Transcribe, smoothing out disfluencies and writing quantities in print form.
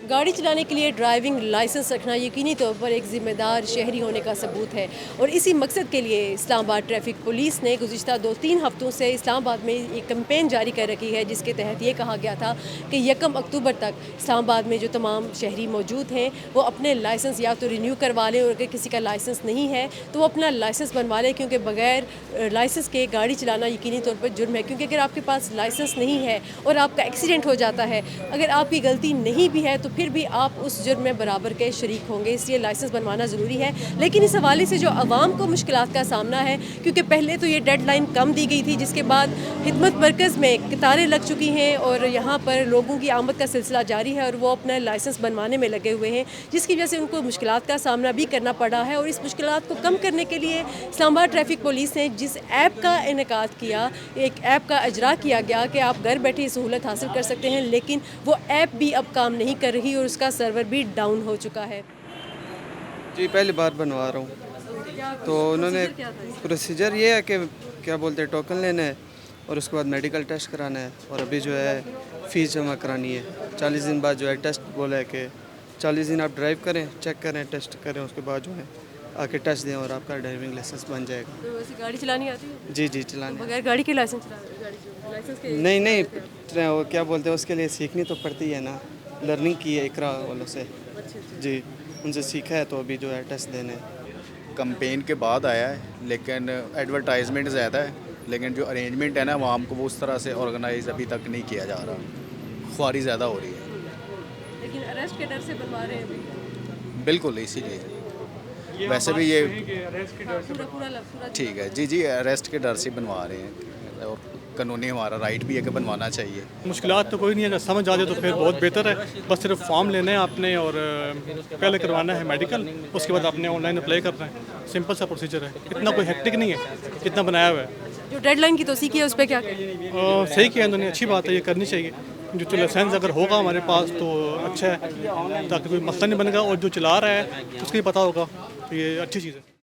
गाड़ी चलाने के लिए ड्राइविंग लाइसेंस रखना यकीनी तौर पर एक ज़िम्मेदार शहरी होने का सबूत है और इसी मकसद के लिए इस्लामाबाद ट्रैफिक पुलिस ने गुज़िश्ता 2-3 हफ्तों से इस्लामाबाद में एक कैंपेन जारी कर रखी है, जिसके तहत ये कहा गया था कि 1 अक्टूबर तक इस्लामाबाद में जो तमाम शहरी मौजूद हैं वो अपने लाइसेंस या तो रिन्यू करवा लें और अगर किसी का लाइसेंस नहीं है तो वो अपना लाइसेंस बनवा लें, क्योंकि बगैर लाइसेंस के गाड़ी चलाना यकीनी तौर पर जुर्म है। क्योंकि अगर आपके पास लाइसेंस नहीं है और आपका एक्सीडेंट हो जाता है, अगर आपकी गलती नहीं भी है तो फिर भी आप उस जुर्म में बराबर के शरीक होंगे, इसलिए लाइसेंस बनवाना ज़रूरी है। लेकिन इस हवाले से जो आवाम को मुश्किलात का सामना है, क्योंकि पहले तो ये डेडलाइन कम दी गई थी, जिसके बाद खिदमत मरकज़ में कतारें लग चुकी हैं और यहाँ पर लोगों की आमद का सिलसिला जारी है और वो अपना लाइसेंस बनवाने में लगे हुए हैं, जिसकी वजह से उनको मुश्किलात का सामना भी करना पड़ा है। और इस मुश्किलात को कम करने के लिए इस्लामाबाद ट्रैफिक पुलिस ने जिस ऐप का इनेकाद किया, एक ऐप का इजरा किया गया कि आप घर बैठे सहूलत हासिल कर सकते हैं, लेकिन वो ऐप भी अब काम नहीं कर रही और उसका सर्वर भी डाउन हो चुका है। जी, पहली बार बनवा रहा हूँ। तो उन्होंने प्रोसीजर ये है कि क्या बोलते हैं, टोकन लेना है और उसके बाद मेडिकल टेस्ट कराना है और अभी जो है फ़ीस जमा करानी है। 40 दिन बाद जो है टेस्ट बोला है कि 40 दिन आप ड्राइव करें, चेक करें, टेस्ट करें, उसके बाद जो है आके टेस्ट दें और आपका ड्राइविंग लाइसेंस बन जाएगा। तो वैसे गाड़ी चलानी आती है? जी जी, चलाने। बगैर गाड़ी के लाइसेंस लाइसेंस के नहीं नहीं, वो क्या बोलते हैं, उसके लिए सीखनी तो पड़ती है ना। लर्निंग की है इकरा वालों से। जी, उनसे सीखा है तो अभी जो है टेस्ट देने हैं। कैंपेन के बाद आया है, लेकिन एडवर्टाइजमेंट ज़्यादा है, लेकिन जो अरेंजमेंट है ना आवाम को वो उस तरह से ऑर्गेनाइज अभी तक नहीं किया जा रहा। ख्वारी ज़्यादा हो रही है। लेकिन अरेस्ट के डर से बनवा रहे हैं अभी। बिल्कुल, इसीलिए वैसे भी ये पूरा ठीक है। जी जी, अरेस्ट के डर से बनवा रहे हैं और कानूनी हमारा राइट भी है कि बनवाना चाहिए। मुश्किलात तो कोई नहीं है, अगर समझ आ जाए तो फिर बहुत बेहतर है। बस सिर्फ फॉर्म लेना है आपने और पहले करवाना है मेडिकल, उसके बाद आपने ऑनलाइन अप्लाई करना है। सिंपल सा प्रोसीजर है, इतना कोई हेक्टिक नहीं है, इतना बनाया हुआ है। जो डेडलाइन की तोसी की है उस पर क्या सही किया इन्होंने, अच्छी बात है, ये करनी चाहिए। जो लाइसेंस अगर होगा हमारे पास तो अच्छा है, ताकि कोई मसला नहीं बनेगा और जो चला रहा है उसको ही पता होगा, तो ये अच्छी चीज़ है।